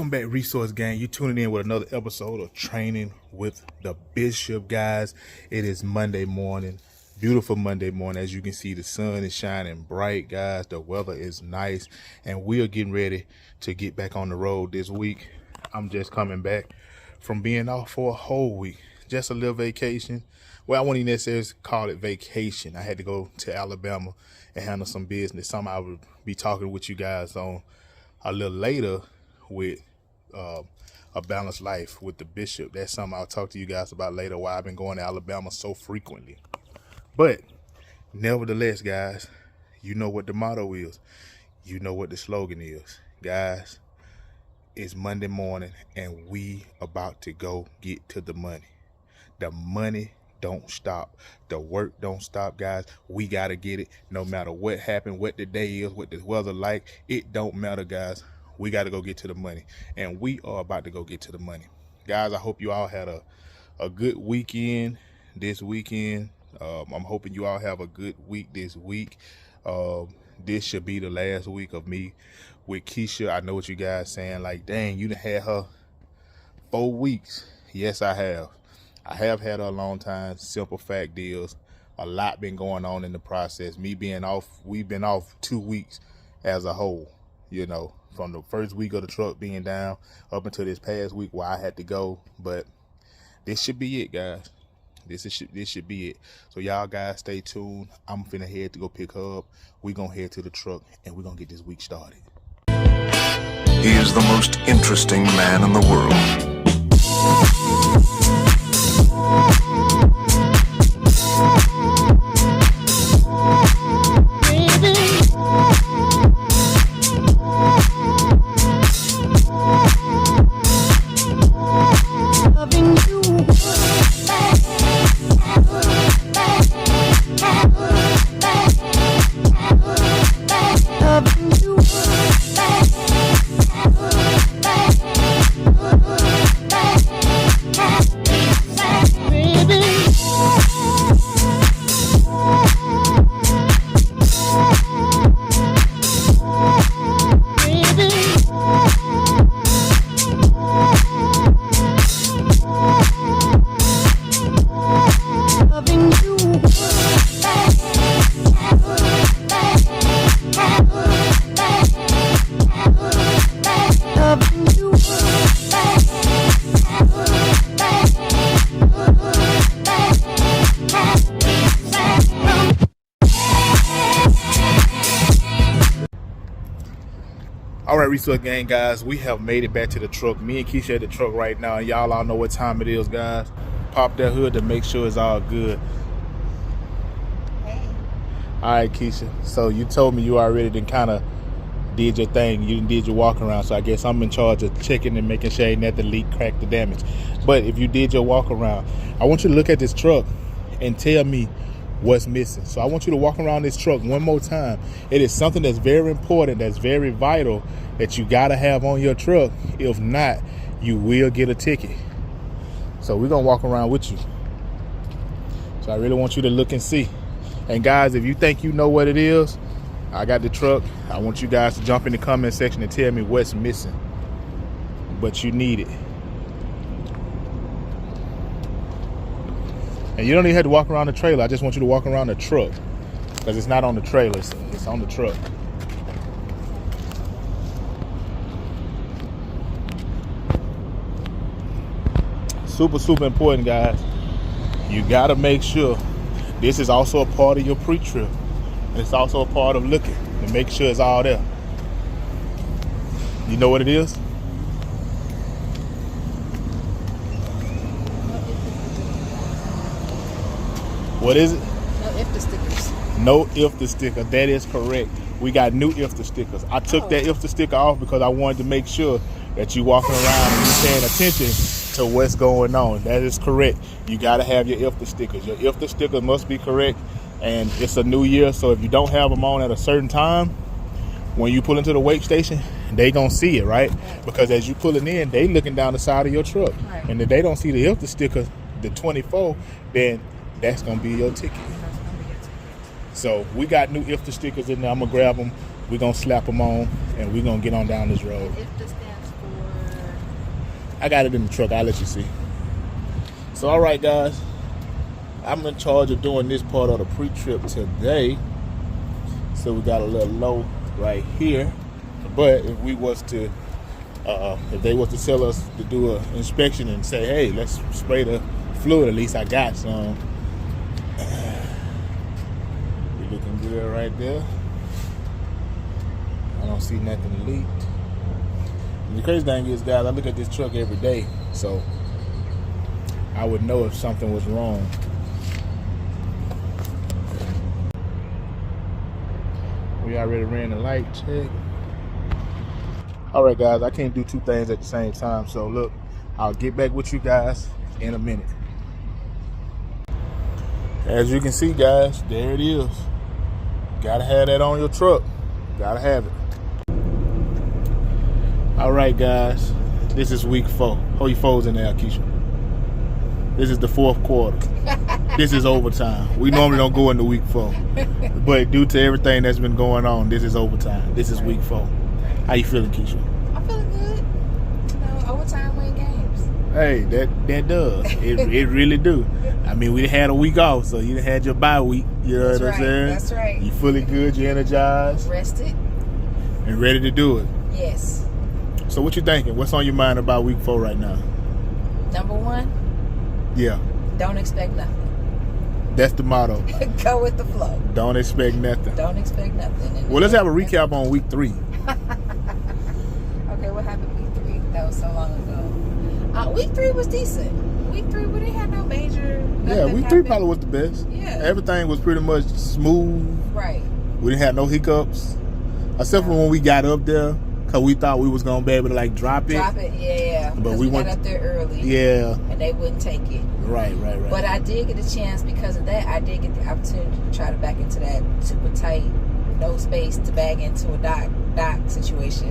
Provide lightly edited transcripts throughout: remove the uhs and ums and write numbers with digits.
Welcome back, Resource Gang. You tuning in with another episode of Training with the Bishop, guys. It is Monday morning, beautiful Monday morning. As you can see, the sun is shining bright, guys. The weather is nice, and we are getting ready to get back on the road this week. I'm just coming back from being off for a whole week, just a little vacation. Well, I wouldn't even necessarily call it vacation. I had to go to Alabama and handle some business. Something I would be talking with you guys on a little later with a balanced life with the Bishop. That's something I'll talk to you guys about later, why I've been going to Alabama so frequently. But nevertheless, guys, you know what the motto is. You know what the slogan is. Guys, it's Monday morning and we about to go get to the money. The money don't stop. The work don't stop, guys. We got to get it no matter what happened, what the day is, what the weather like. It don't matter, guys. We got to go get to the money, and we are about to go get to the money. Guys, I hope you all had a good weekend this weekend. I'm hoping you all have a good week this week. This should be the last week of me with Keshia. I know what you guys saying, like, dang, you done had her 4 weeks. Yes, I have. I have had her a long time. Simple fact is, a lot been going on in the process. Me being off, we've been off 2 weeks as a whole, you know, from the first week of the truck being down up until this past week where I had to go. But this should be it, guys. This should be it. So y'all guys stay tuned. I'm finna head to go pick her up. We gonna head to the truck and we're gonna get this week started. He is the most interesting man in the world. All right, Resource Gang, guys, we have made it back to the truck. Me and Keshia at the truck right now, and y'all all know what time it is, guys. Pop that hood to make sure it's all good. Hey. All right, Keshia. So you told me you already done kind of did your thing. You did your walk around. So I guess I'm in charge of checking and making sure ain't nothing leak, crack, the damage. But if you did your walk around, I want you to look at this truck and tell me what's missing. So I want you to walk around this truck one more time. It is something that's very important, that's very vital, that you gotta have on your truck. If not, you will get a ticket. So we're gonna walk around with you. So I really want you to look and see. And guys, if you think you know what it is, I got the truck. I want you guys to jump in the comment section and tell me what's missing. But you need it. And you don't even have to walk around the trailer. I just want you to walk around the truck, because it's not on the trailer, it's on the truck. Super, super important, guys. You gotta make sure this is also a part of your pre-trip. And it's also a part of looking to make sure it's all there. You know what it is? What is it? No IFTA stickers. No IFTA sticker. That is correct. We got new IFTA stickers. I took that IFTA sticker off because I wanted to make sure that you walking around and you paying attention to what's going on. That is correct. You got to have your IFTA stickers. Your IFTA sticker must be correct, and it's a new year, so if you don't have them on at a certain time, when you pull into the wake station, they gonna see it, right? Because as you pulling in, they looking down the side of your truck. Right. And if they don't see the IFTA sticker, the 24, then that's gonna be your ticket. So we got new IFTA stickers in there. I'm gonna grab them. We're gonna slap them on, and we're gonna get on down this road. IFTA stands for I got it in the truck. I'll let you see. So, all right, guys. I'm in charge of doing this part of the pre-trip today. So we got a little low right here. But if we was to, if they was to tell us to do an inspection and say, hey, let's spray the fluid, at least I got some. We're looking good right there. I don't see nothing leaked. And the crazy thing is, guys, I look at this truck every day, so I would know if something was wrong. We already ran the light check. All right, guys, I can't do two things at the same time, so look, I'll get back with you guys in a minute. As you can see, guys, there it is. Gotta have that on your truck. Gotta have it. All right, guys, this is week 4. Hold your foes in there, Keshia. This is the 4th quarter. This is overtime. We normally don't go into week 4, but due to everything that's been going on, this is overtime. This is week 4. How you feeling, Keshia? I'm feeling good. You know, overtime win games. Hey, that does. It really do. I mean, we had a week off, so you had your bye week. You know what I'm saying? That's right. You feeling good, you energized, Rested. and ready to do it. Yes. So what you thinking? What's on your mind about week 4 right now? Number 1, Yeah, don't expect nothing. that's the motto. Go with the flow. Don't expect nothing. Don't expect nothing. And Well, let's have a recap on week 3. Okay, what happened week 3? That was so long ago. Week 3 was decent. Week 3, we didn't have no major. Yeah, week 3 happened. probably was the best. Yeah. Everything was pretty much smooth. Right. We didn't have no hiccups, except for when we got up there, because we thought we was going to be able to, like, drop it. Drop it, yeah. But Because we we got went- up there early. Yeah, And they wouldn't take it. right. But I did get a chance because of that. I did get the opportunity to try to back into that super tight, no space to bag into a dock situation,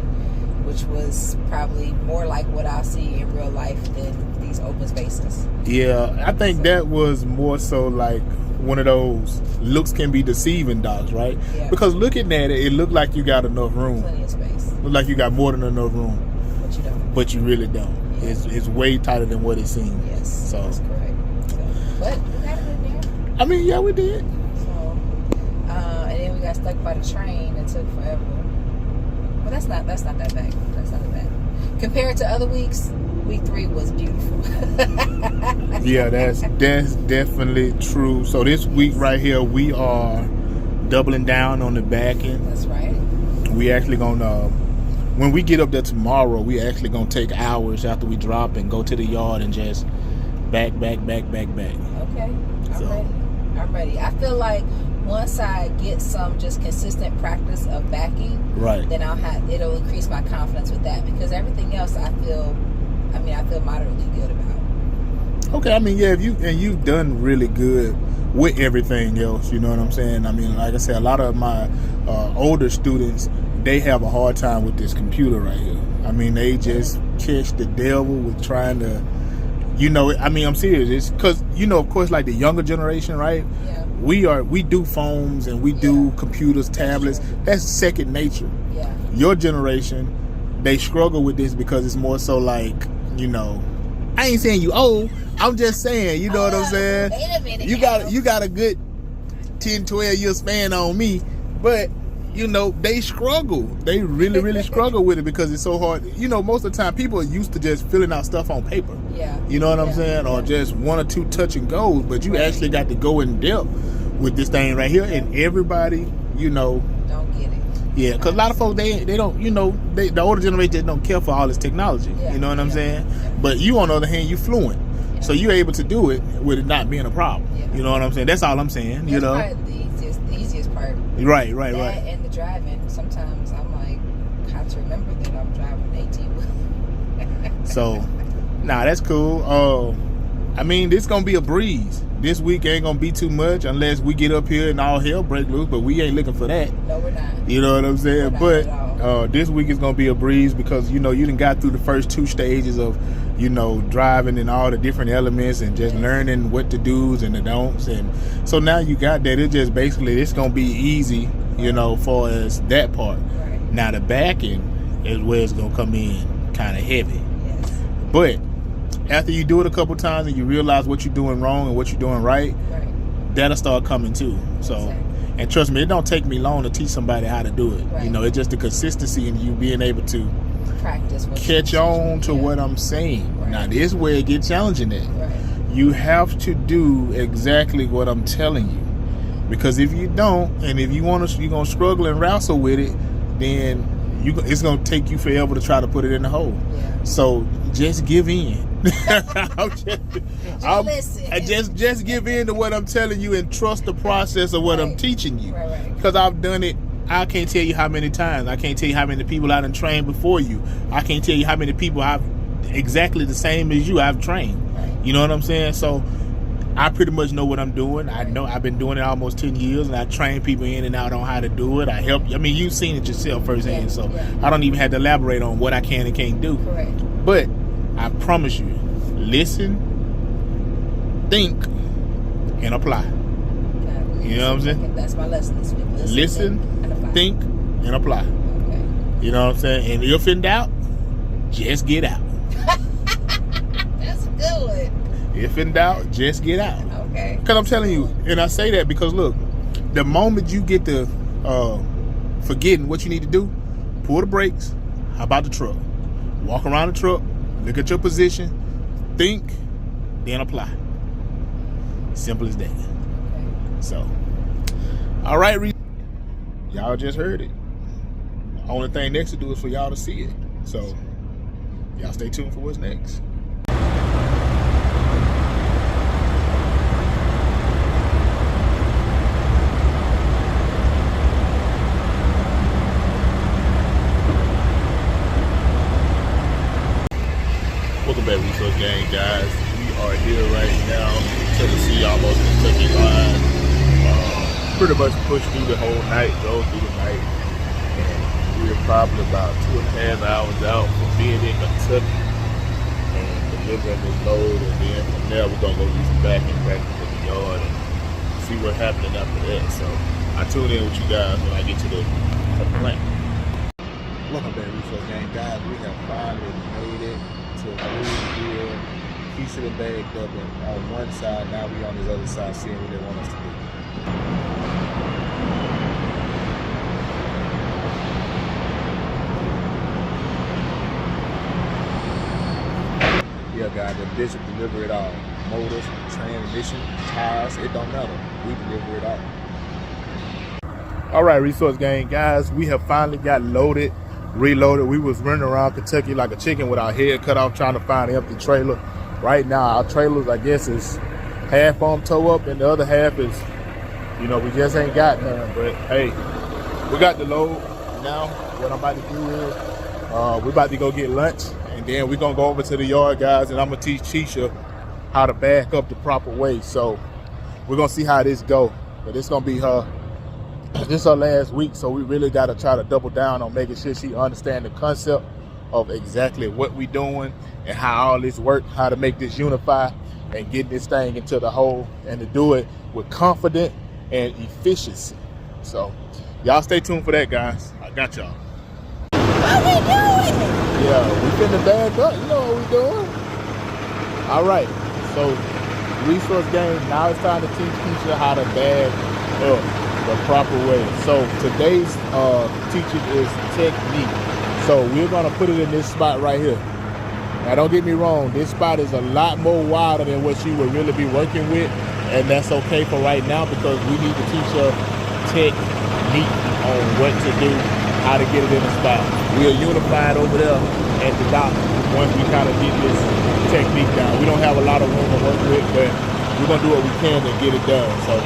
which was probably more like what I'll see in real life than these open spaces. Yeah, I think that was more so like one of those looks can be deceiving dogs, right? Yeah. Because looking at it, it looked like you got enough room. Plenty of space, Looked like you got more than enough room, but you don't. but you really don't. Yeah. It's way tighter than what it seemed. Yes, So, that's correct. So, but we got it in there. I mean, yeah, we did. So, and then we got stuck by the train. It took forever. But that's not that bad. That's not that bad. Compared to other weeks, week 3 was beautiful. Yeah, that's definitely true. So this week right here, we are doubling down on the back end. That's right. We actually gonna when we get up there tomorrow, we actually gonna take hours after we drop and go to the yard and just back. Okay, So- I'm ready. I feel like once I get some just consistent practice of backing, Right. then it'll increase my confidence with that, because everything else I feel moderately good about. Okay, I mean, yeah, you've done really good with everything else, you know what I'm saying? I mean, like I said, a lot of my older students, they have a hard time with this computer right here. I mean, they just catch the devil with trying to, I mean, I'm serious. It's because, of course, like the younger generation, right? Yeah. We do phones and we do computers, tablets. That's second nature. Yeah. Your generation, they struggle with this because it's more so like, I ain't saying you old. I'm just saying, you know what I'm saying? Wait a minute. You got a good 10, 12 year span on me, but they struggle. They really, really struggle with it because it's so hard. Most of the time people are used to just filling out stuff on paper. Yeah. You know what I'm Yeah. saying? Or just 1 or 2 touch and goes, but you actually got to go in depth with this thing right here, and everybody, Don't get it. yeah, because a lot of folks, they don't, the older generation, they don't care for all this technology. Yeah, You know what I'm yeah, saying? yeah. But you, on the other hand, you fluent. Yeah. So you're able to do it with it not being a problem. Yeah. You know what I'm saying? That's all I'm saying, That's probably the easiest part. Right. That and the driving. Sometimes I'm like, have to remember that I'm driving 18 So, that's cool. I mean, this going to be a breeze. This week ain't going to be too much unless we get up here and all hell break loose, but we ain't looking for that. No, we're not. You know what I'm saying? We're not at But this week is going to be a breeze because, you done got through the first 2 stages of, driving and all the different elements and just learning what the do's and the don'ts. And so now you got that. It just basically, it's going to be easy, for as that part. Right. Now the back end is where it's going to come in kind of heavy. Yes. But After you do it a couple times and you realize what you're doing wrong and what you're doing right, that'll start coming too. So, and trust me, it don't take me long to teach somebody how to do it. You know, it's just the consistency and you being able to practice, catch on to what I'm saying. Now, this is where it gets challenging at. You have to do exactly what I'm telling you. Because if you don't, and if you want to, you're going to struggle and wrestle with it, then it's going to take you forever to try to put it in the hole. So just give in. Just give in to what I'm telling you and trust the process of what I'm teaching you. Because I've done it. I can't tell you how many times. I can't tell you how many people I done trained before you. I can't tell you how many people I've exactly the same as you I've trained. You know what I'm saying? So I pretty much know what I'm doing. I know I've been doing it almost 10 years, and I train people in and out on how to do it. I help. I mean, you've seen it yourself firsthand, so I don't even have to elaborate on what I can and can't do. But I promise you, listen, think, and apply. You know what I'm saying? That's my lesson this week. Listen, think, and apply. You know what I'm saying? And if in doubt, just get out. That's a good one. If in doubt, just get out. Okay. Because I'm telling you, and I say that because look, the moment you get to forgetting what you need to do, pull the brakes. How about the truck? Walk around the truck, look at your position, think, then apply. Simple as that. Okay. So, all right, y'all just heard it. The only thing next to do is for y'all to see it. So, y'all stay tuned for what's next. Welcome back, Resource Gang, guys. We are here right now in Tennessee, almost Kentucky line. Pretty much pushed through the whole night, drove through the night, and we were probably about 2.5 hours out from being in Kentucky and delivering this load. And then from there, we're gonna go do some back and practice in the yard and see what's happening after that. So I tune in with you guys when I get to the plant. Welcome back, Resource Gang, guys. We have finally made it to Louisville. Keshia the bagged up, and on one side, now we on this other side seeing what they want us to do. Yeah, guys, the Bishop deliver it all. Motors, transmission, tires, it don't matter. We deliver it all. All right, Resource Gang, guys, we have finally got loaded, reloaded. We was running around Kentucky like a chicken with our head cut off trying to find an empty trailer. Right now, our trailers, I guess, is half on tow up and the other half is, you know, we just ain't got none. But hey, we got the load. Now, what I'm about to do is we're about to go get lunch, and then we're going to go over to the yard, guys, and I'm going to teach Keshia how to back up the proper way. So we're going to see how this go. But it's going to be this her last week, so we really got to try to double down on making sure she understand the concept of exactly what we doing and how all this work, how to make this unify and get this thing into the hole, and to do it with confidence and efficiency. So y'all stay tuned for that, guys. I got y'all. What we doing? Yeah, we finna bag up. You know what we doing. All right, so Resource Gang, now it's time to teach Keshia how to bag up the proper way. So today's teaching is technique. So we're gonna put it in this spot right here. Now don't get me wrong, this spot is a lot more wider than what she would really be working with, and that's okay for right now because we need to teach her technique on what to do, how to get it in the spot. We are unified over there at the dock once we kind of get this technique down. We don't have a lot of room to work with, but we're gonna do what we can to get it done. So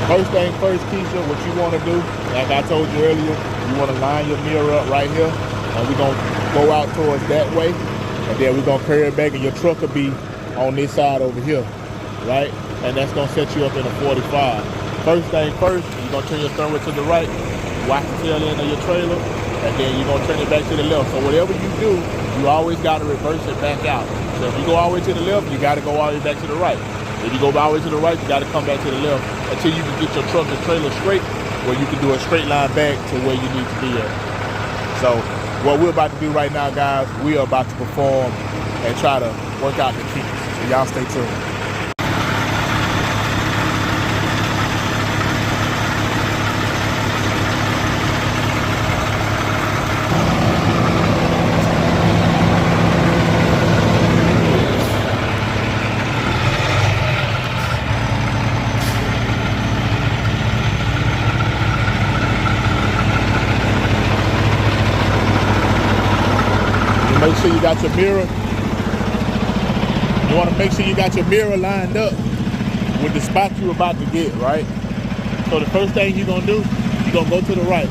first thing first, Keshia, what you want to do, like I told you earlier, you want to line your mirror up right here, and we're going to go out towards that way, and then we're going to carry it back, and your truck will be on this side over here, right? And that's going to set you up in a 45. First thing first, you're going to turn your steering wheel to the right, watch the tail end of your trailer, and then you're going to turn it back to the left. So whatever you do, you always got to reverse it back out. So if you go all the way to the left, you got to go all the way back to the right. If you go all the way to the right, you got to come back to the left until you can get your truck and trailer straight, where you can do a straight line back to where you need to be at. So what we're about to do right now, guys, we are about to perform and try to work out the kinks. So y'all stay tuned. Make sure you got your mirror. You want to make sure you got your mirror lined up with the spot you're about to get, right? So the first thing you're going to do, you're going to go to the right.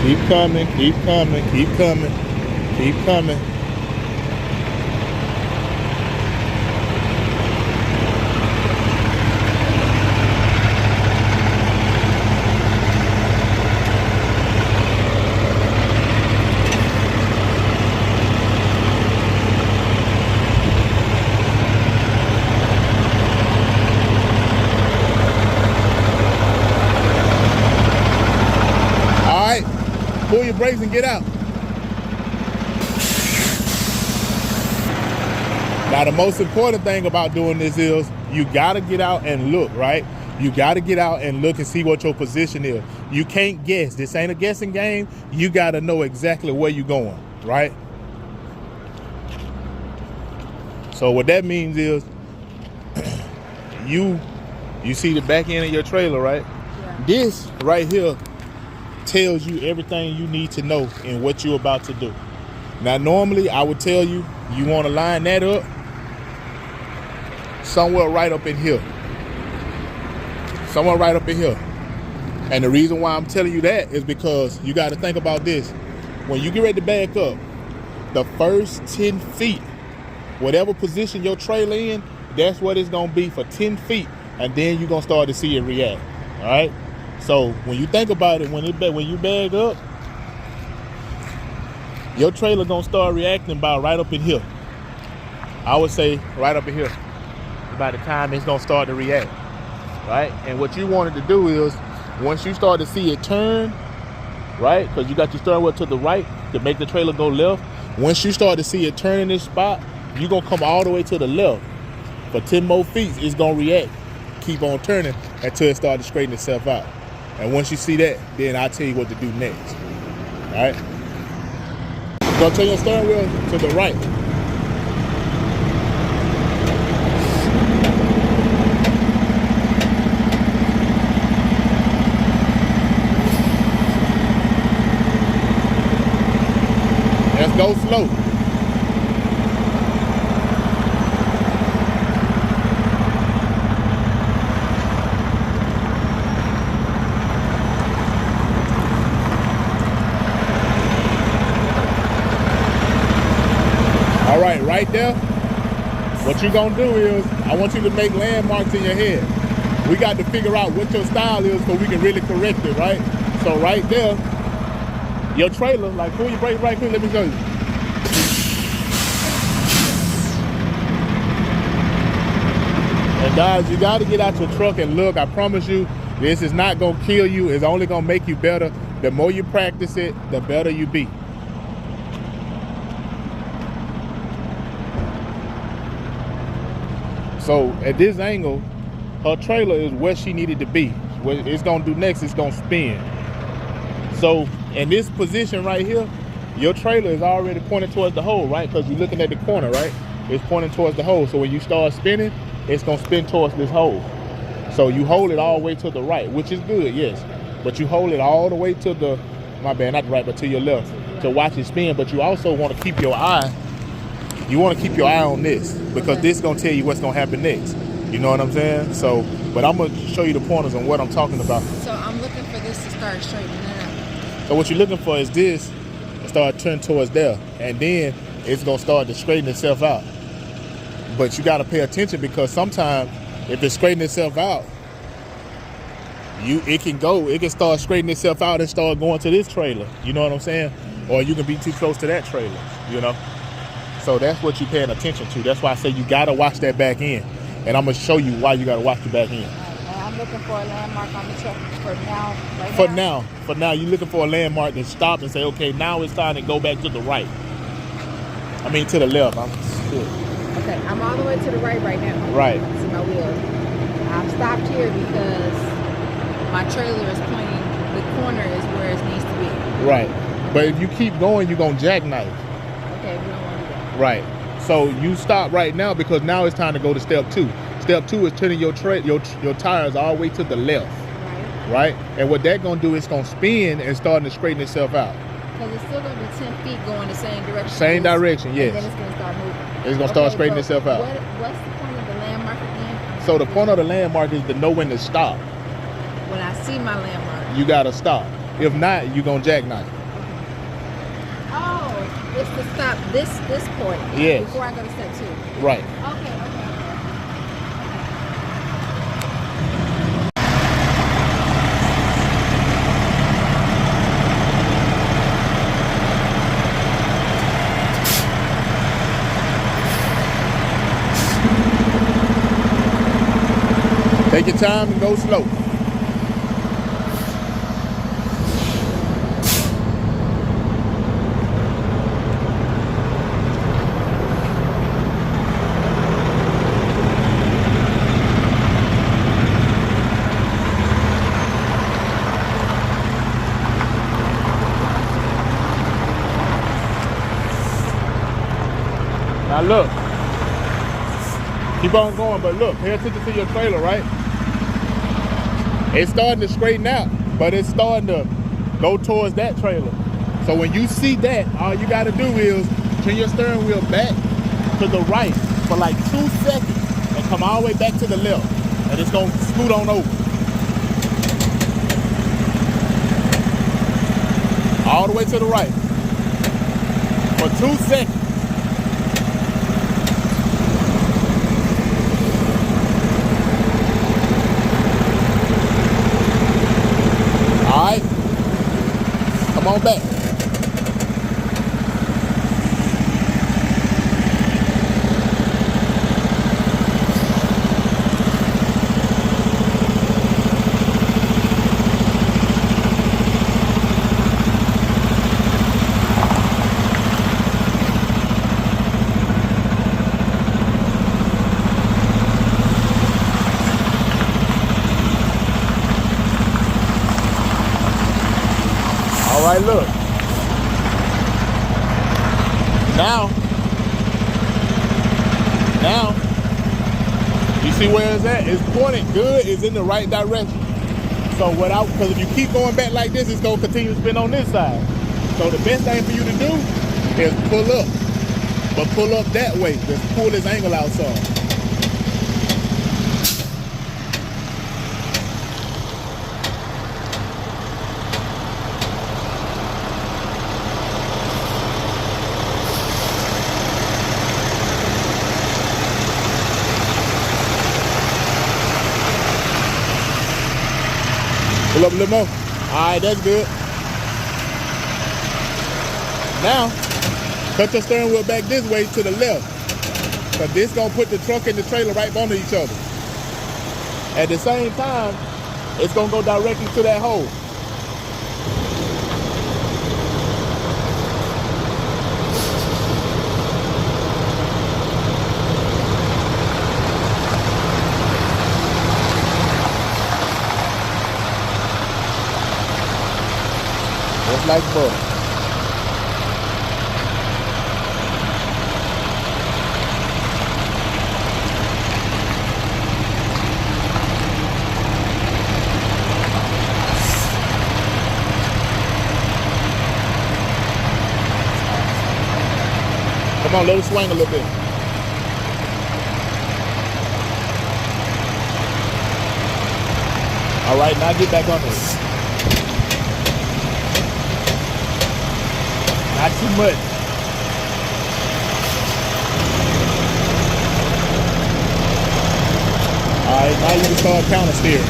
Keep coming, keep coming, keep coming, keep coming. Pull your brakes and get out. Now, the most important thing about doing this is you gotta get out and look, right? You gotta get out and look and see what your position is. You can't guess. This ain't a guessing game. You gotta know exactly where you're going, right? So what that means is you see the back end of your trailer, right? Yeah. This right here tells you everything you need to know in what you're about to do. Now, normally I would tell you, you want to line that up somewhere right up in here. Somewhere right up in here. And the reason why I'm telling you that is because you got to think about this. When you get ready to back up, the first 10 feet, whatever position your trailer in, that's what it's going to be for 10 feet. And then you're going to start to see it react. All right? So when you think about it, when you bag up, your trailer gonna start reacting about right up in here. I would say right up in here. By the time it's gonna start to react, right? And what you wanted to do is, once you start to see it turn, right? Because you got your steering wheel to the right to make the trailer go left. Once you start to see it turn in this spot, you're gonna come all the way to the left. For 10 more feet, it's gonna react. Keep on turning until it starts to straighten itself out. And once you see that, then I'll tell you what to do next. All right? You're gonna turn your steering wheel to the right. Let's go slow. All right, right there, what you're gonna do is, I want you to make landmarks in your head. We got to figure out what your style is so we can really correct it, right? So right there, your trailer, like pull your brakes right quick, let me show you. And guys, you gotta get out your truck and look. I promise you, this is not gonna kill you. It's only gonna make you better. The more you practice it, the better you be. So at this angle, her trailer is where she needed to be. What it's gonna do next, it's gonna spin. So in this position right here, your trailer is already pointed towards the hole, right? Because you're looking at the corner, right? It's pointing towards the hole. So when you start spinning, it's gonna spin towards this hole. So you hold it all the way to the right, which is good, yes. But you hold it all the way to the, my bad, not the right, but to your left to watch it spin. But you also want to keep your eye, on this, because this is gonna tell you what's gonna happen next. You know what I'm saying? So, but I'm gonna show you the pointers on what I'm talking about. So I'm looking for this to start straightening out. So what you're looking for is this to start turning towards there, and then it's gonna start to straighten itself out. But you gotta pay attention, because sometimes if it's straightening itself out, it can start straightening itself out and start going to this trailer. You know what I'm saying? Or you can be too close to that trailer, you know? So that's what you're paying attention to. That's why I say you gotta watch that back end. And I'm gonna show you why you gotta watch the back end. And I'm looking for a landmark on the truck for now. For now, you're looking for a landmark to stop and say, okay, now it's time to go back to the right. I mean, to the left. Okay, I'm all the way to the right now. Right. See my wheels. I've stopped here because my trailer is pointing. The corner is where it needs to be. Right. But if you keep going, you're gonna jackknife. Okay, we don't want to do that. Right. So you stop right now because now it's time to go to step 2. Step 2 is turning your tires all the way to the left. Right. And what that gonna do is gonna spin and starting to straighten itself out. Because it's still gonna be 10 feet going the same direction. Same direction, yes. And then it's gonna start moving. It's gonna start straightening itself out. What's the point of the landmark again? So the point of the landmark is to know when to stop. When I see my landmark, You gotta stop. If not, you're gonna jackknife. oh, it's to stop this point. Yes. Before I go to step 2. Right. Okay. Take your time and go slow. Now look, keep on going, but look, pay attention to your trailer, right? It's starting to straighten out, but it's starting to go towards that trailer. So when you see that, all you gotta do is turn your steering wheel back to the right for like 2 seconds and come all the way back to the left. And it's gonna scoot on over. All the way to the right for 2 seconds. All right, come on back. All right, look. Now, you see where it's at? It's pointed good, it's in the right direction. So because if you keep going back like this, it's gonna continue to spin on this side. So the best thing for you to do is pull up, but pull up that way. Just pull this angle out some. Pull up a little more. All right, that's good. Now, cut your steering wheel back this way to the left. Because this gonna put the truck and the trailer right under each other. At the same time, it's gonna go directly to that hole. Just like butter. Come on, let it swing a little bit. All right, now get back on this. Not too much. All right, now you can start counter steering.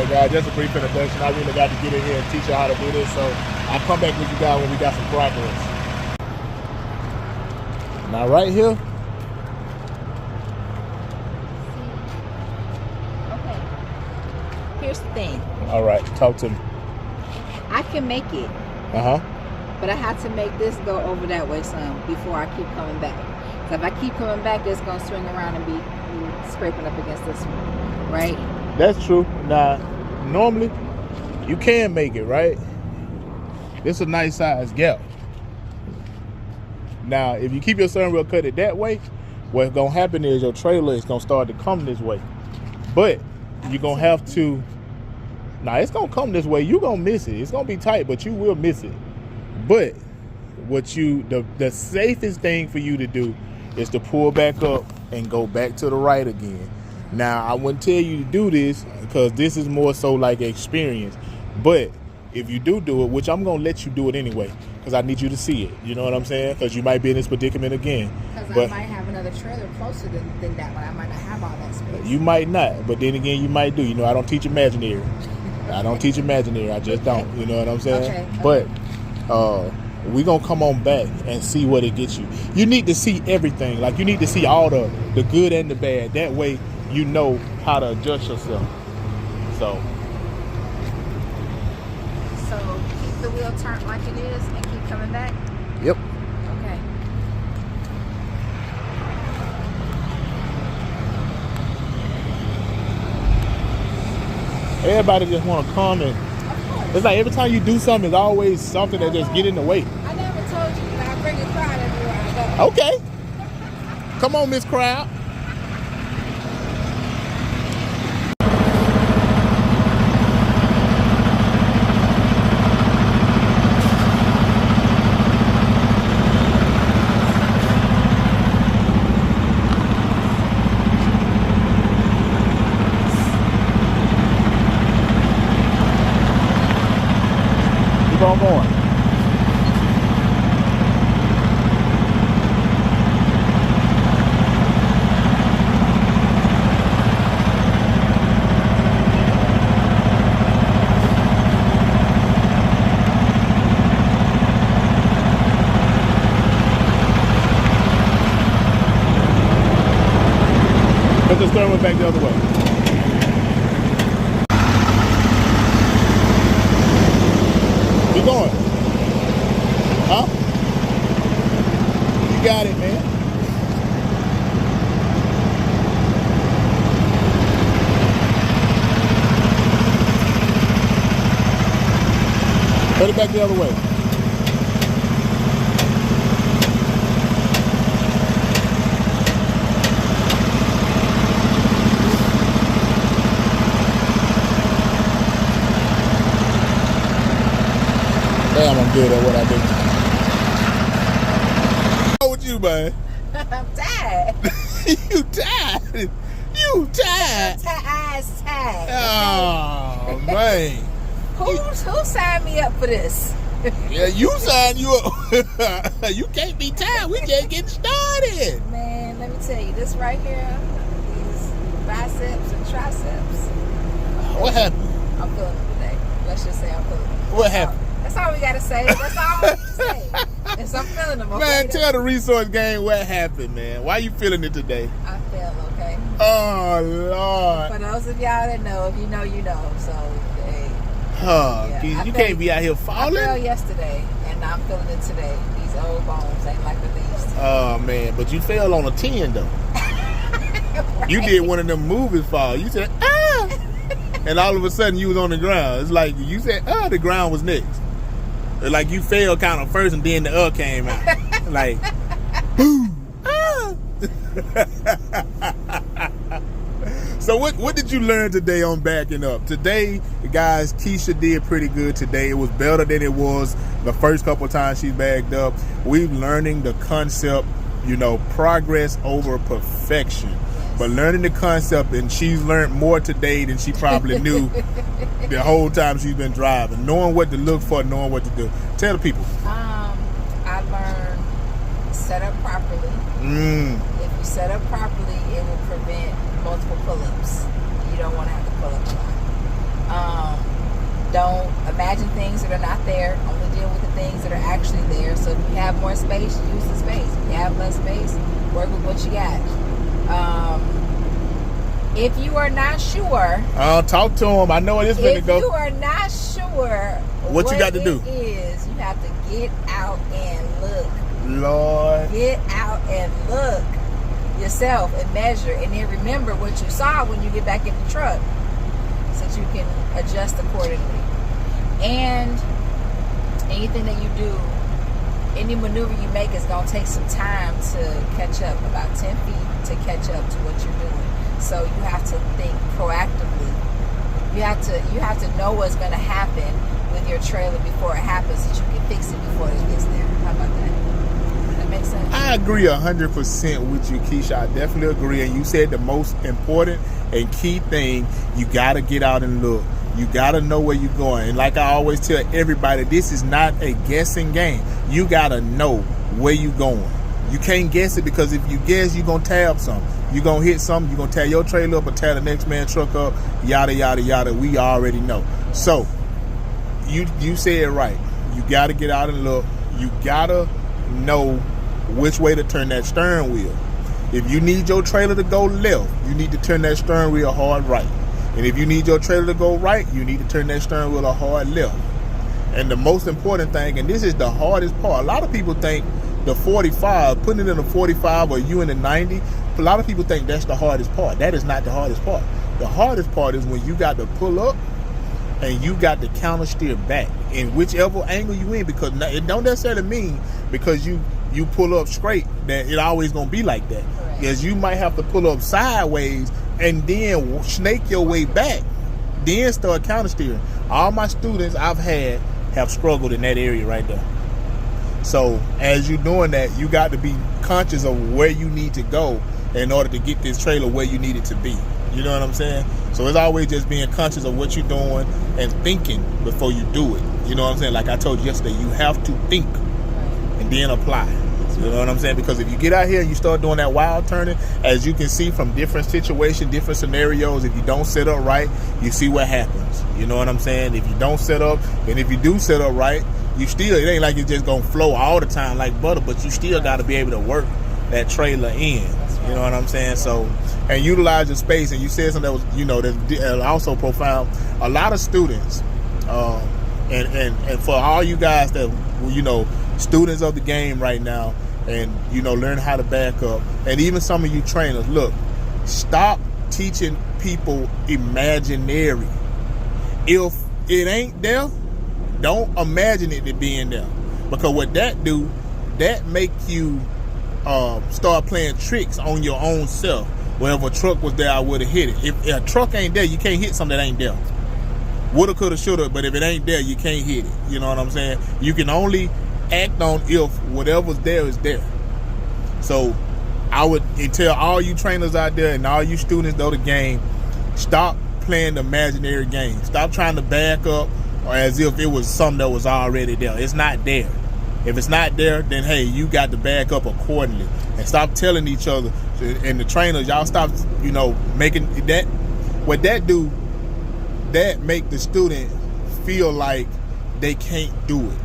right, guys, just a brief introduction. I really got to get in here and teach you how to do this, so I'll come back with you guys when we got some progress. Now, right here. Okay. Here's the thing. All right, talk to me. I can make it, but I have to make this go over that way some before I keep coming back. So if I keep coming back, it's gonna swing around and be scraping up against this one, right? That's true. Now, normally you can make it, right? It's a nice size gap. Now, if you keep your steering wheel cut it that way, what's gonna happen is your trailer is gonna start to come this way. But you're gonna have to. Now it's gonna come this way. You're gonna miss it. It's gonna be tight, but you will miss it. But the safest thing for you to do is to pull back up and go back to the right again. Now, I wouldn't tell you to do this because this is more so like experience. But if you do it, which I'm going to let you do it anyway because I need you to see it. You know what I'm saying? Because you might be in this predicament again. Because I might have another trailer closer than that one. I might not have all that space. You might not. But then again, you might do. You know, I don't teach imaginary. I don't teach imaginary. I just don't. You know what I'm saying? Okay. But we're going to come on back and see what it gets you. You need to see everything. Like, you need to see all the good and the bad. That way, you know how to adjust yourself. So keep the wheel turned like it is and keep coming back? Yep. Okay. Everybody just want to come and it's like every time you do something, there's always something that just get in the way. I never told you that I bring a crowd everywhere I go. Okay. Come on, Miss Crowd. Keep on going. Put the steering wheel back the other way. Keep going. Huh? You got it, man. Put it back the other way. Damn, I'm good at what I do. How with you, man? I'm tired. You tired? You tired? Tired. Oh, man. Who signed me up for this? Yeah, you signed you up. You can't be tired. We just getting started. Man, let me tell you, this right here, these biceps and triceps. What happened? I'm feeling it today. Let's just say I'm feeling it. What happened? That's all we gotta say. That's all we can say. Yes, I'm feeling them. Okay? Man, tell the resource gang what happened, man. Why you feeling it today? I feel okay. Oh, Lord. For those of y'all that know, if you know, you know. So, hey. Oh, Yeah, you can't be out here I falling. fell yesterday, and I'm feeling it today. These old bones ain't like what they used to. Oh, man, but you fell on a 10, though. Right. You did one of them movies fall. You said, ah! And all of a sudden, you was on the ground. It's like you said, ah, the ground was next. Like you fell kind of first and then the came out. Like, boom. Ah. So what did you learn today on backing up? Today, guys, Keshia did pretty good today. It was better than it was the first couple of times she backed up. We're learning the concept, progress over perfection. But learning the concept, and she's learned more today than she probably knew the whole time she's been driving. Knowing what to look for, knowing what to do. Tell the people. I learned set up properly. If you set up properly, it will prevent multiple pull-ups. You don't want to have to pull up a lot. Don't imagine things that are not there. Only deal with the things that are actually there. So if you have more space, use the space. If you have less space, work with what you got. If you are not sure, talk to him. I know where this going to go. If you are not sure what you got to do is, you have to get out and look. Lord, get out and look yourself and measure, and then remember what you saw when you get back in the truck, so that you can adjust accordingly. And anything that you do, any maneuver you make is going to take some time to catch up, about 10 feet to catch up to what you're doing. So you have to think proactively. You have to know what's going to happen with your trailer before it happens, so that you can fix it before it gets there. How about that? Does that make sense? I agree 100% with you, Keshia. I definitely agree. And you said the most important and key thing, you got to get out and look. You got to know where you're going. And like I always tell everybody, this is not a guessing game. You got to know where you're going. You can't guess it, because if you guess, you're going to tab something. You're going to hit something. You're going to tear your trailer up or tear the next man's truck up, yada, yada, yada. We already know. So you said it right. You got to get out and look. You got to know which way to turn that steering wheel. If you need your trailer to go left, you need to turn that steering wheel hard right. And if you need your trailer to go right, you need to turn that steering wheel a hard left. And the most important thing, and this is the hardest part, a lot of people think the 45, putting it in a 45 or you in the 90, a lot of people think that's the hardest part. That is not the hardest part. The hardest part is when you got to pull up and you got to counter steer back in whichever angle you in, because it don't necessarily mean because you pull up straight that it always gonna be like that. Because you might have to pull up sideways and then snake your way back, then start counter steering. All my students I've had have struggled in that area right there. So as you're doing that, you got to be conscious of where you need to go in order to get this trailer where you need it to be. You know what I'm saying? So it's always just being conscious of what you're doing and thinking before you do it. You know what I'm saying? Like I told you yesterday, you have to think and then apply. You know what I'm saying? Because if you get out here and you start doing that wild turning, as you can see from different situations, different scenarios, if you don't set up right, you see what happens. You know what I'm saying? If you don't set up, and if you do set up right, you still, it ain't like it's just gonna flow all the time like butter, but you still got to be able to work that trailer in. You know what I'm saying? So, and utilize your space. And you said something that was, you know, that also profound. A lot of students, and for all you guys that, you know, students of the game right now, and you know, learn how to back up, and even some of you trainers, look, stop teaching people imaginary. If it ain't there, don't imagine it being there, because what that do, that make you start playing tricks on your own self. Well, if a truck was there, I would have hit it. If a truck ain't there, you can't hit something that ain't there. Woulda, coulda, shoulda, but if it ain't there, you can't hit it. You know what I'm saying? You can only act on if whatever's there is there. So I would tell all you trainers out there and all you students of the game, stop playing the imaginary game. Stop trying to back up or as if it was something that was already there. It's not there. If it's not there, then hey, you got to back up accordingly. And stop telling each other, and the trainers, y'all stop, you know, making that, what that do, that make the student feel like they can't do it.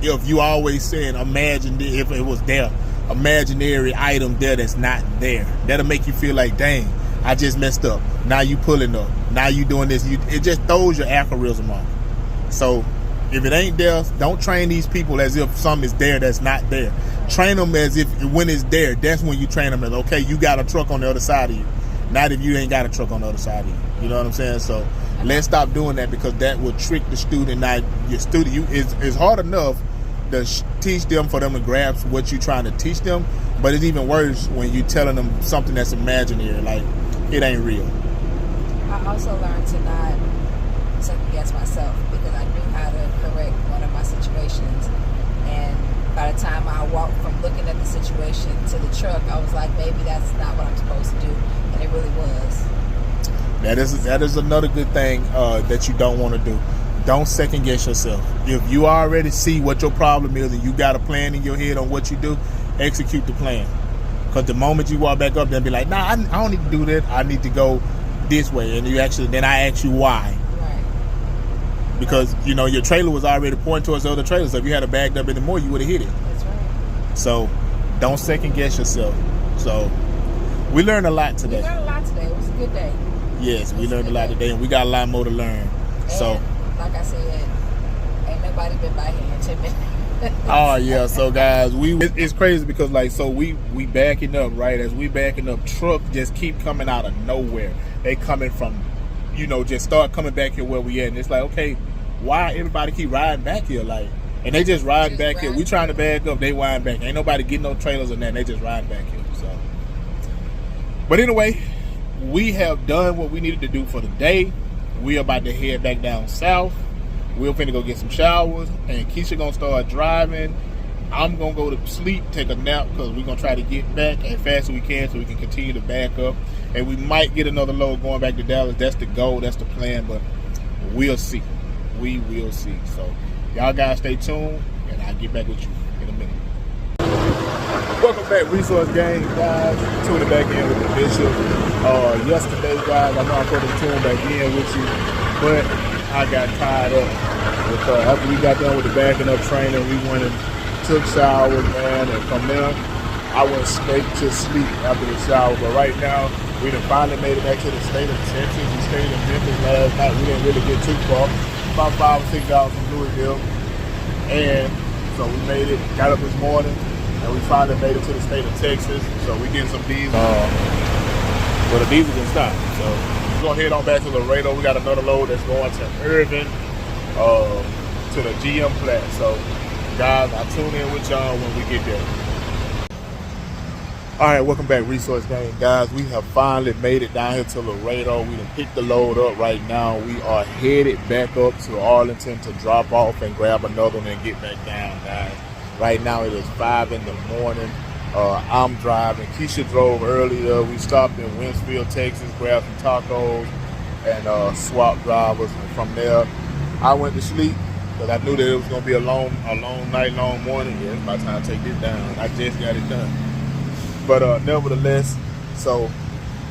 If you always saying, imagine if it was there, imaginary item there that's not there, that'll make you feel like, dang, I just messed up. Now you pulling up. Now you doing this. It just throws your aphorism off. So if it ain't there, don't train these people as if something is there that's not there. Train them as if when it's there, that's when you train them as, okay, you got a truck on the other side of you. Not if you ain't got a truck on the other side of you. You know what I'm saying? So let's stop doing that, because that will trick the student. Now your student, it's hard enough to teach them, for them to grasp what you're trying to teach them, but it's even worse when you're telling them something that's imaginary, like it ain't real. I also learned to not second guess myself, because I knew how to correct one of my situations, and by the time I walked from looking at the situation to the truck, I was like, maybe that's not what I'm supposed to do, and it really was. That is another good thing that you don't want to do. Don't second guess yourself. If you already see what your problem is and you got a plan in your head on what you do, execute the plan. Because the moment you walk back up there and be like, nah, I don't need to do that. I need to go this way. And then I ask you why. Right. because you know your trailer was already pointing towards the other trailer. So if you had it bagged up anymore, you would have hit it. That's right. So don't second guess yourself. So we learned a lot today. We learned a lot today. It was a good day. Yes, we learned a lot today, and we got a lot more to learn. And So like I said, ain't nobody been by here in 10 minutes. oh yeah, so guys, it's crazy because like so we backing up, right? As we backing up, trucks just keep coming out of nowhere. They coming from, you know, just start coming back here where we at, and it's like, okay, why everybody keep riding back here? Like, and they just riding back here. We trying to back up, they riding back. Ain't nobody getting no trailers or nothing. They just riding back here. So, but anyway, we have done what we needed to do for the day. We are about to head back down south. We're finna go get some showers, and Keshia gonna start driving. I'm gonna go to sleep, take a nap, because we're gonna try to get back as fast as we can so we can continue to back up. And we might get another load going back to Dallas. That's the goal, that's the plan, but we'll see. We will see. So y'all guys stay tuned, and I'll get back with you in a minute. Welcome back, Resource Gang, guys. Tuning back in with the Bishop. Yesterday, guys, I know I put the tune back in with you, but I got tied up with, after we got done with the backing up training, we went and took showers, man, and from there, I went straight to sleep after the shower. But right now, we done finally made it back to the state of Texas. We stayed in Memphis last night. We didn't really get too far, about 5 or 6 hours from Louisville. And so we made it, got up this morning, and we finally made it to the state of Texas. So we getting some diesel. Well, the diesel can stop. So we're gonna head on back to Laredo. We got another load that's going to Irvin, to the GM plant. So guys, I'll tune in with y'all when we get there. All right, welcome back, Resource Gang. Guys, we have finally made it down here to Laredo. We done picked the load up right now. We are headed back up to Arlington to drop off and grab another one and get back down, guys. Right now it is 5 in the morning. I'm driving. Keshia drove earlier. We stopped in Winsfield, Texas, grabbed some tacos and swapped drivers. And from there, I went to sleep because I knew that it was going to be a long night, long morning. Yeah, it's about time to take this down. I just got it done. But nevertheless, so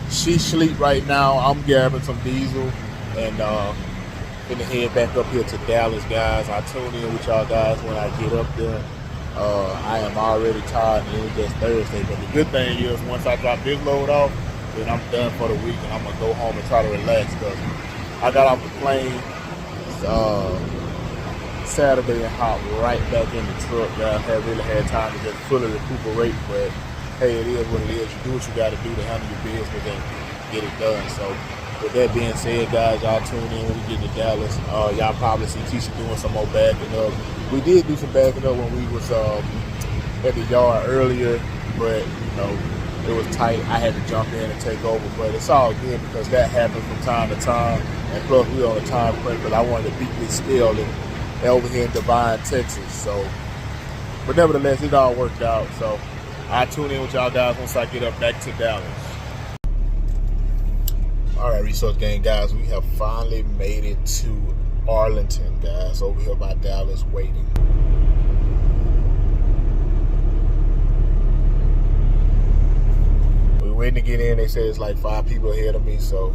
she sleep right now. I'm grabbing some diesel and finna head back up here to Dallas, guys. I tune in with y'all guys when I get up there. I am already tired, and it was just Thursday. But the good thing is, once I drop this load off, then I'm done for the week, and I'm gonna go home and try to relax. Because I got off the plane Saturday and hopped right back in the truck. Guys, I really had time to just fully recuperate. But hey, it is what it is. You do what you got to do to handle your business and get it done. So with that being said, guys, y'all tune in when we get to Dallas. Y'all probably see Keshia doing some more backing up. We did do some backing up when we was at the yard earlier, but you know, it was tight. I had to jump in and take over, but it's all good because that happens from time to time. And plus, we on a time crunch because I wanted to beat this scale over here in Devine, Texas. So, but nevertheless, it all worked out. So I'll tune in with y'all guys once I get up back to Dallas. All right, Resource Gang, guys, we have finally made it to Arlington, guys, over here by Dallas, waiting. We're waiting to get in. They say it's like 5 people ahead of me, so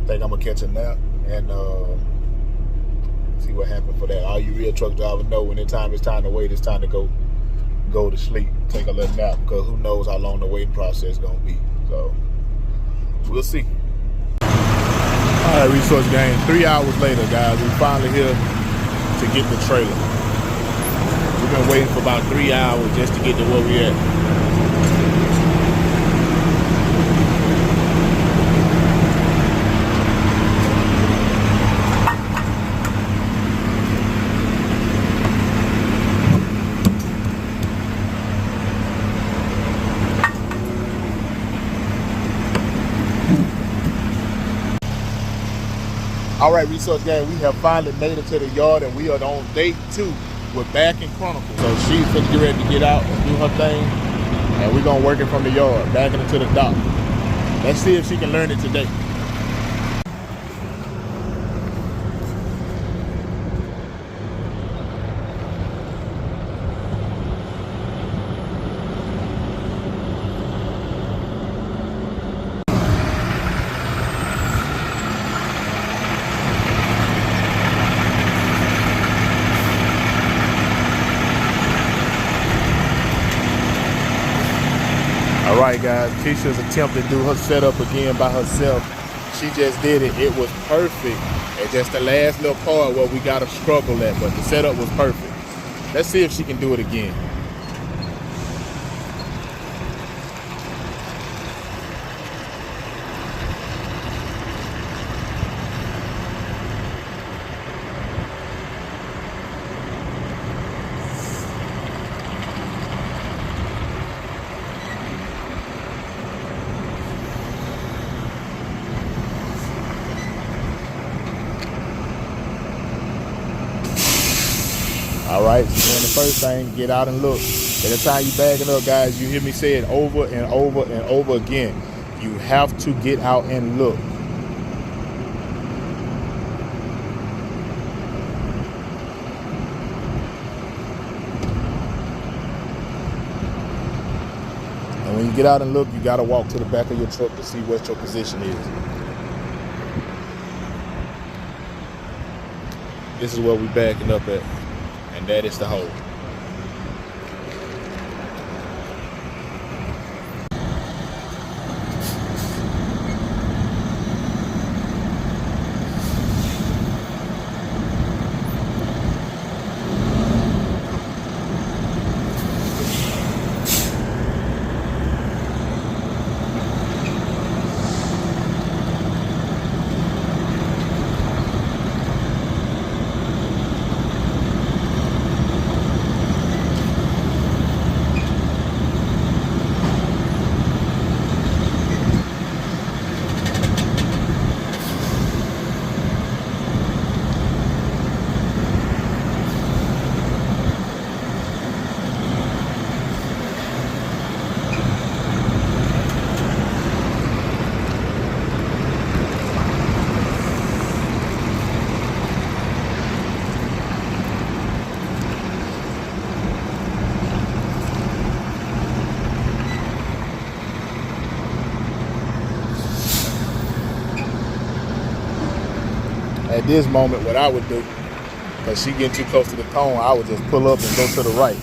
I think I'm gonna catch a nap and see what happens for that. All you real truck drivers know when it's time to wait, it's time to go to sleep, take a little nap, because who knows how long the waiting process is gonna be. So we'll see. All right, Resource Gang, 3 hours later, guys, we're finally here to get the trailer. We've been waiting for about 3 hours just to get to where we at. All right, Resource Gang, we have finally made it to the yard, and we are on day 2 with Back in Chronicles. So she's going to get ready to get out and do her thing, and we're going to work it from the yard, backing it to the dock. Let's see if she can learn it today. right, guys. Keshia's attempting to do her setup again by herself. She just did it. It was perfect. And just the last little part where we got to struggle at, but the setup was perfect. Let's see if she can do it again. All right, so doing the first thing, get out and look. Every time you bagging up, guys, you hear me say it over and over and over again. You have to get out and look. And when you get out and look, you got to walk to the back of your truck to see what your position is. This is where we backing up at. And that is the hole. At this moment, what I would do, because she getting too close to the cone, I would just pull up and go to the right.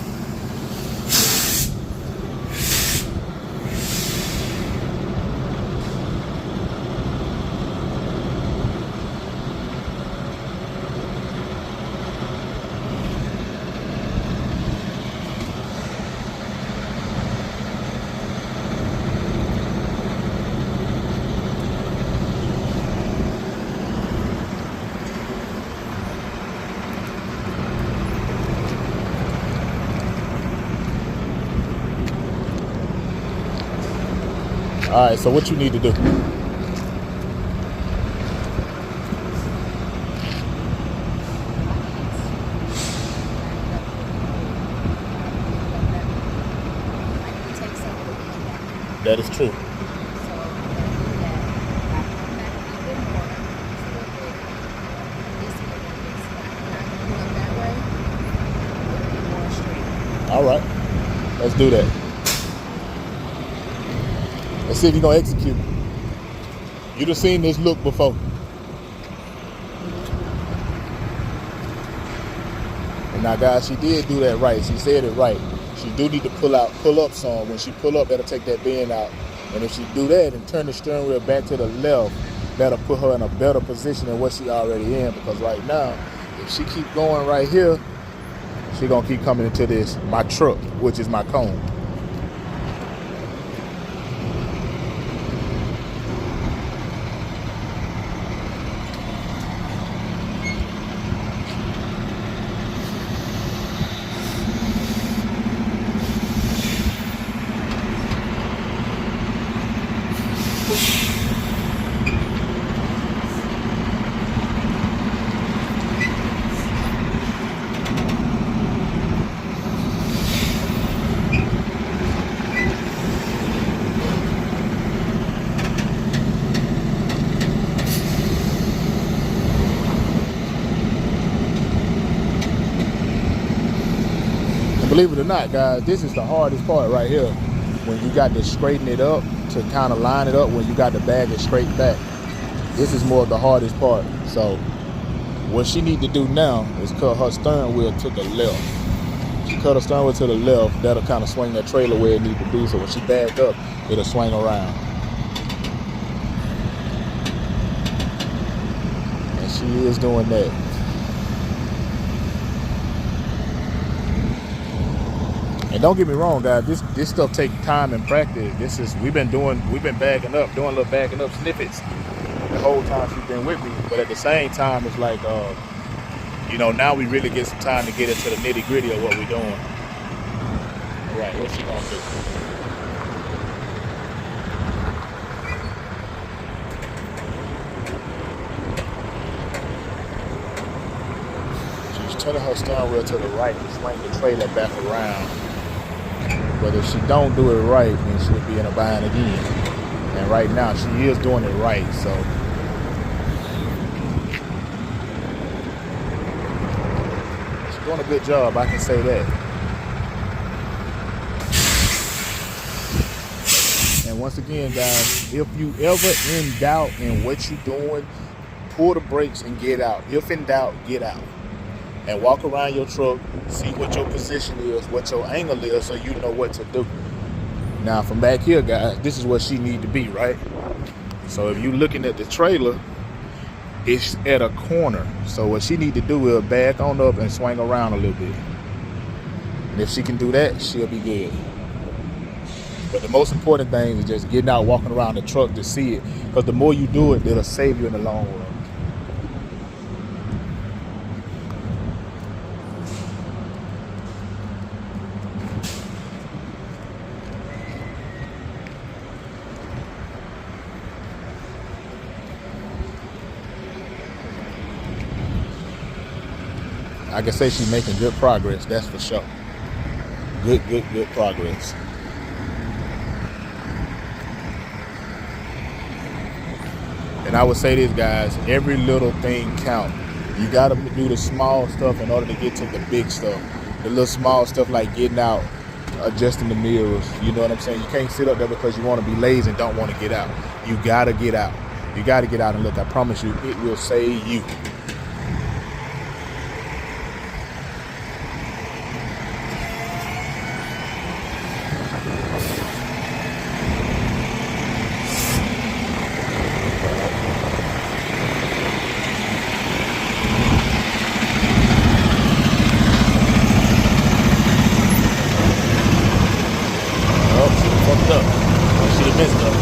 All right, so what you need to do? That is true. All right, let's do that. Let's see if you're gonna execute. You'd have seen this look before. And now, guys, she did do that right. She said it right. She do need to pull up some. When she pull up, that'll take that bend out. And if she do that and turn the steering wheel back to the left, that'll put her in a better position than what she already in. Because right now, if she keep going right here, she gonna keep coming into this, my truck, which is my cone. Believe it or not, guys, this is the hardest part right here. When you got to straighten it up to kind of line it up, when you got to bag it straight back. This is more of the hardest part. So what she need to do now is cut her steering wheel to the left. cut her steering wheel to the left, that'll kind of swing that trailer where it needs to be. So when she back up, it'll swing around. And she is doing that. And don't get me wrong, guys. This stuff takes time and practice. We've been backing up, doing little backing up snippets the whole time she's been with me. But at the same time, it's like, now we really get some time to get into the nitty gritty of what we're doing. All right, what's she gonna do? She's turning her steering wheel to the right and swing the trailer back around. But if she don't do it right, then she'll be in a bind again. And right now, she is doing it right, so. She's doing a good job, I can say that. And once again, guys, if you ever in doubt in what you're doing, pull the brakes and get out. If in doubt, get out. And walk around your truck, see what your position is, what your angle is, so you know what to do. Now, from back here, guys, this is where she need to be, right? So if you're looking at the trailer, it's at a corner. So what she need to do is back on up and swing around a little bit. And if she can do that, she'll be good. But the most important thing is just getting out, walking around the truck to see it. Because the more you do it, it'll save you in the long run. I can say she's making good progress, that's for sure. Good progress. And I would say this, guys, every little thing counts. You gotta do the small stuff in order to get to the big stuff. The little small stuff like getting out, adjusting the mirrors, you know what I'm saying? You can't sit up there because you want to be lazy and don't want to get out. You gotta get out. You gotta get out and look, I promise you, it will save you. Fucked up. She done missed up.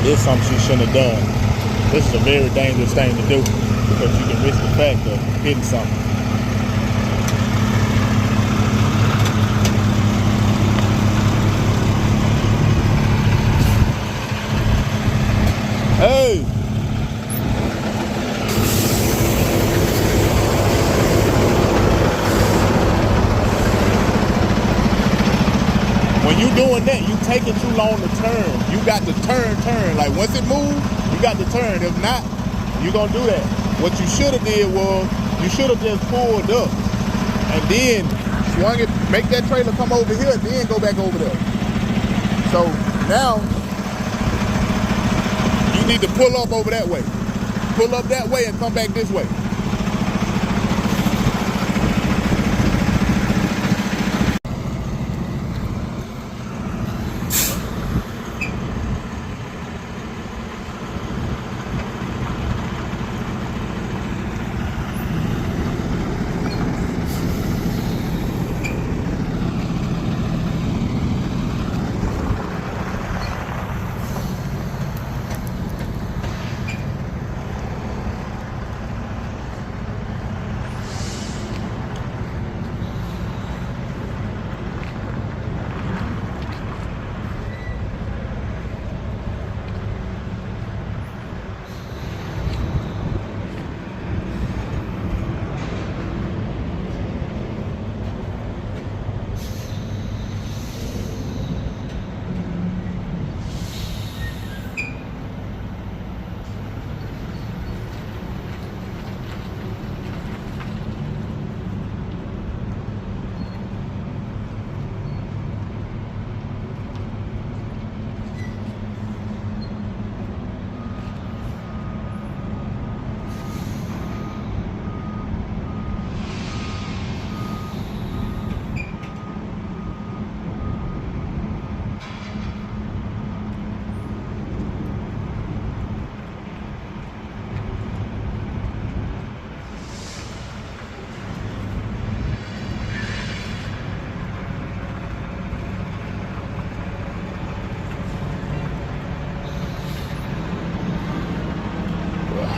This is something she shouldn't have done. This is a very dangerous thing to do because you can risk the fact of hitting something. Hey! When you doing that, you taking too long to turn. You got to turn. Like once it moves, you got to turn. If not, you're gonna do that. What you should have did was you should have just pulled up and then swung it, make that trailer come over here, then go back over there. So now you need to pull up over that way. Pull up that way and come back this way.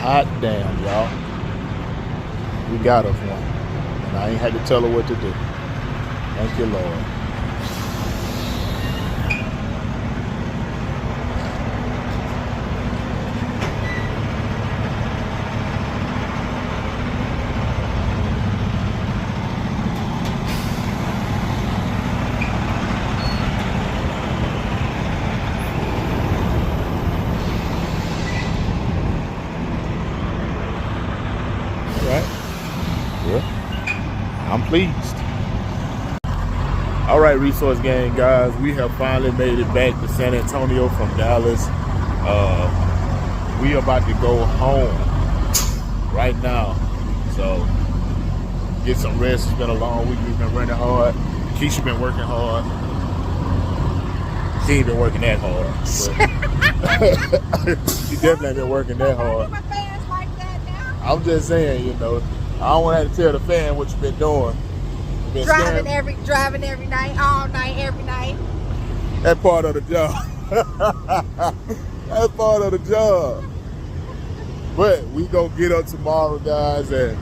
Hot damn, y'all. We got us one. And I ain't had to tell her what to do. Thank you, Lord. I'm pleased. All right, Resource Gang guys, we have finally made it back to San Antonio from Dallas. We are about to go home right now. So get some rest. It's been a long week. We've been running hard. Keshia been working hard. She ain't been working that hard. But she definitely ain't been working that hard. I'm just saying, you know, I don't want to have to tell the fan what you've been doing. Driving every night, all night, every night. That part of the job. That's part of the job. But we gonna get up tomorrow, guys, and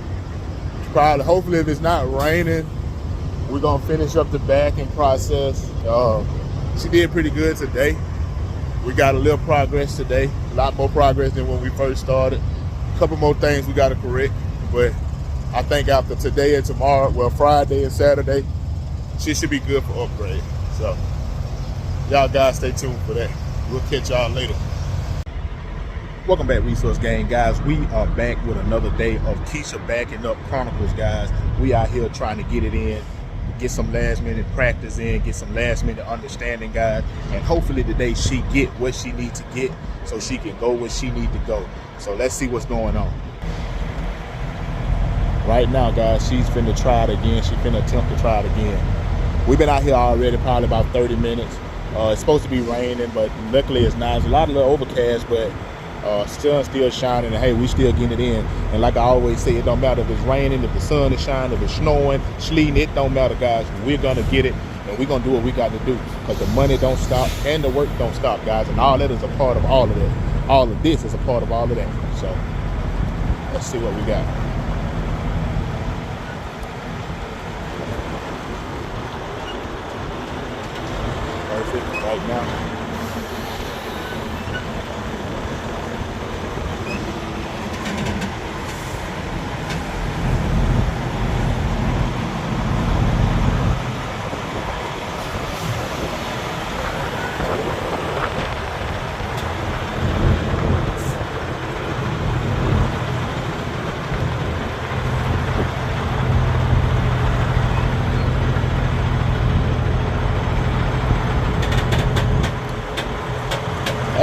probably, hopefully, if it's not raining, we're gonna finish up the backing process. She did pretty good today. We got a little progress today, a lot more progress than when we first started. A couple more things we gotta correct, but I think after today and tomorrow, well, Friday and Saturday, she should be good for upgrade. So, y'all guys stay tuned for that. We'll catch y'all later. Welcome back, Resource Gang, guys. We are back with another day of Keshia Backing Up Chronicles, guys. We out here trying to get it in, get some last minute practice in, get some last minute understanding, guys. And hopefully today she get what she needs to get so she can go where she needs to go. So let's see what's going on. Right now, guys, she's finna try it again. She's finna attempt to try it again. We've been out here already probably about 30 minutes. It's supposed to be raining, but luckily it's not. It's a lot of little overcast, but still shining. And hey, we still getting it in. And like I always say, it don't matter if it's raining, if the sun is shining, if it's snowing, sleeting, it don't matter, guys. We're gonna get it, and we're gonna do what we got to do, because the money don't stop and the work don't stop, guys. And all that is a part of all of that. All of this is a part of all of that. So let's see what we got. Perfect right now.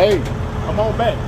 Hey, come on back.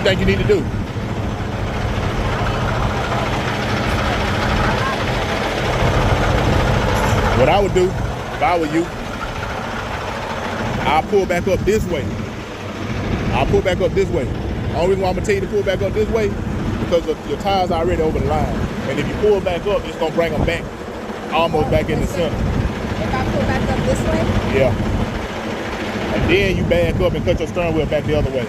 think you need to do? What I would do, if I were you, I'll pull back up this way. I'll pull back up this way. Only reason why I'm gonna tell you to pull back up this way, because your tires are already over the line. And if you pull back up, it's gonna bring them back, almost back in the center. If I pull back up this way? Yeah. And then you back up and cut your steering wheel back the other way.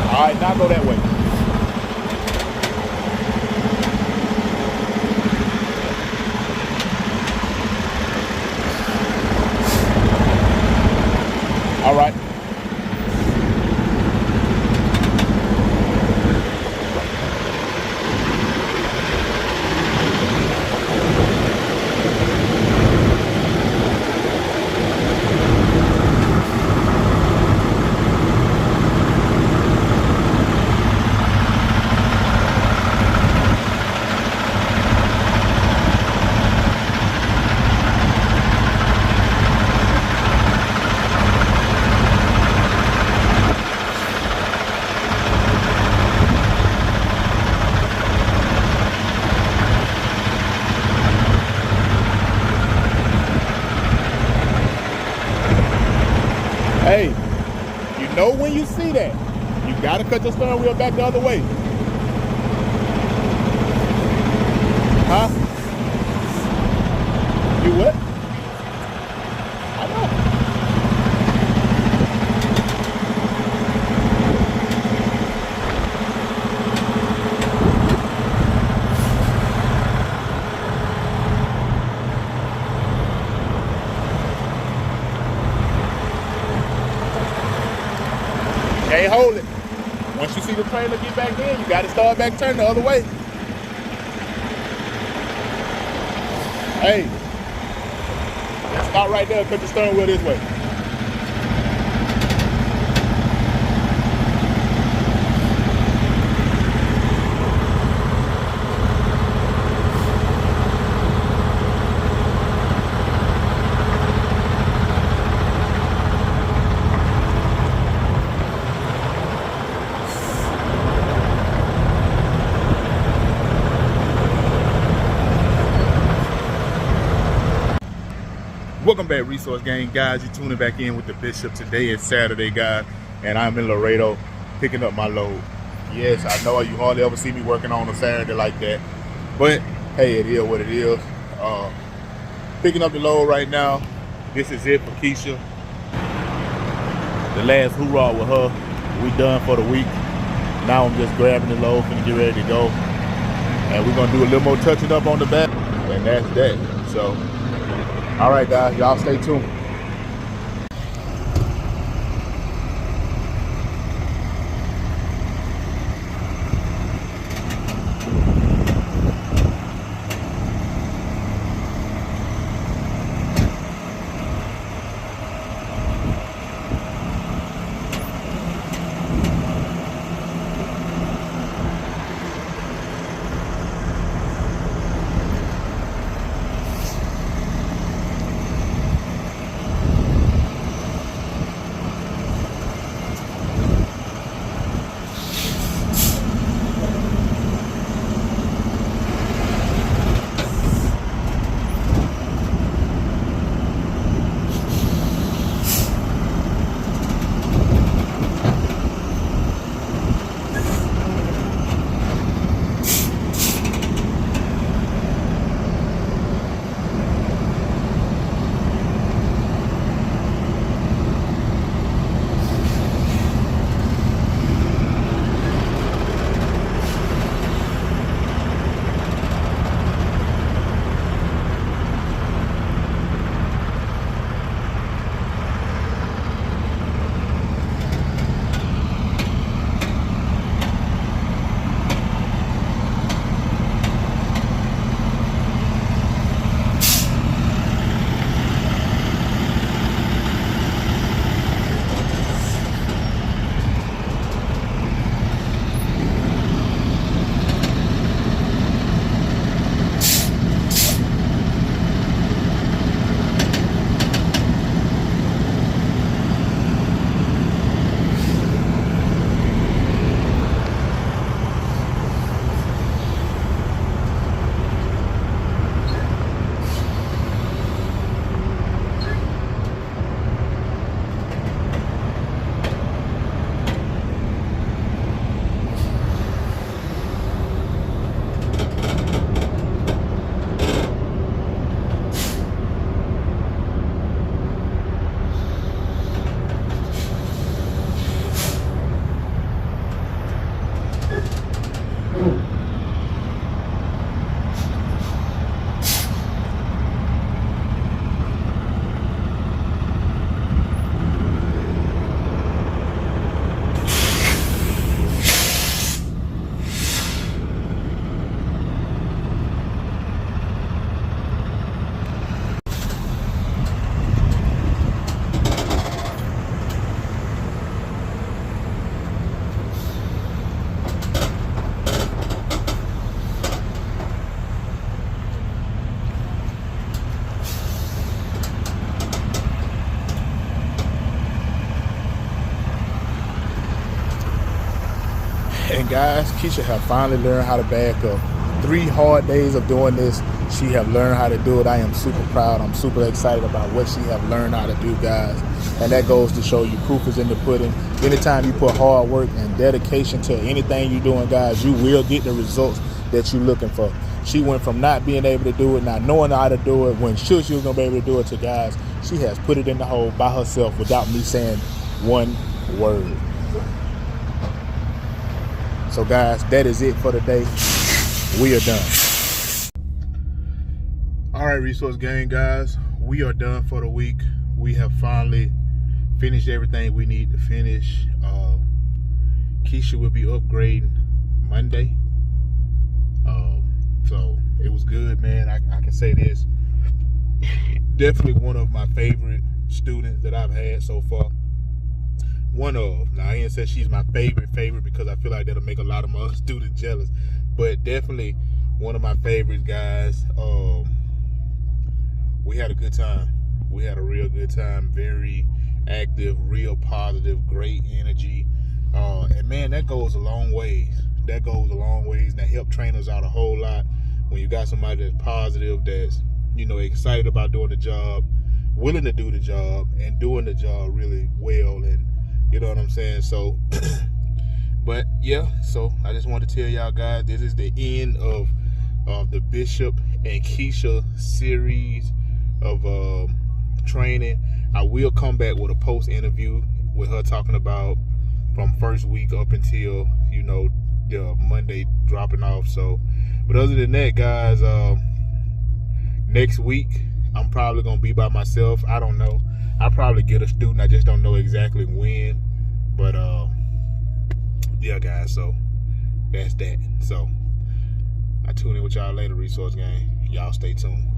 All right, now go that way. All right. Hey, you know when you see that, you gotta cut your steering wheel back the other way. Huh? You what? I know. Can't hold it. Once you see the trailer get back in, you gotta start back turning the other way. Hey, stop right there and cut the steering wheel this way. Welcome back, Resource Gang, guys. You're tuning back in with the Bishop. Today is Saturday, guys, and I'm in Laredo picking up my load. Yes, I know you hardly ever see me working on a Saturday like that, but hey, it is what it is. Picking up the load right now. This is it for Keshia. The last hoorah with her. We done for the week. Now I'm just grabbing the load and get ready to go, and we're gonna do a little more touching up on the back, and that's that. So. All right, guys, y'all stay tuned. And guys, Keshia have finally learned how to back up. 3 hard days of doing this, she have learned how to do it. I am super proud. I'm super excited about what she have learned how to do, guys. And that goes to show you proof is in the pudding. Anytime you put hard work and dedication to anything you're doing, guys, you will get the results that you're looking for. She went from not being able to do it, not knowing how to do it, when she was going to be able to do it, to, guys, she has put it in the hole by herself without me saying one word. So, guys, that is it for today. We are done. All right, Resource Gang, guys, we are done for the week. We have finally finished everything we need to finish. Keshia will be upgrading Monday. So it was good, man. I can say this. Definitely one of my favorite students that I've had so far. Now I ain't said she's my favorite because I feel like that'll make a lot of my other students jealous, but definitely one of my favorites, guys. We had a good time. We had a real good time. Very active, real positive, great energy, and man, that goes a long ways. That goes a long ways, and that helps trainers out a whole lot. When you got somebody that's positive, that's, you know, excited about doing the job, willing to do the job, and doing the job really well, and you know what I'm saying? So, but yeah, so I just want to tell y'all, guys, this is the end of the Bishop and Keshia series of training. I will come back with a post interview with her talking about from first week up until, you know, the Monday dropping off. So, but other than that, guys, next week I'm probably gonna be by myself. I don't know. I'll probably get a student. I just don't know exactly when. But yeah, guys, so that's that. So I tune in with y'all later, Resource Gang. Y'all stay tuned.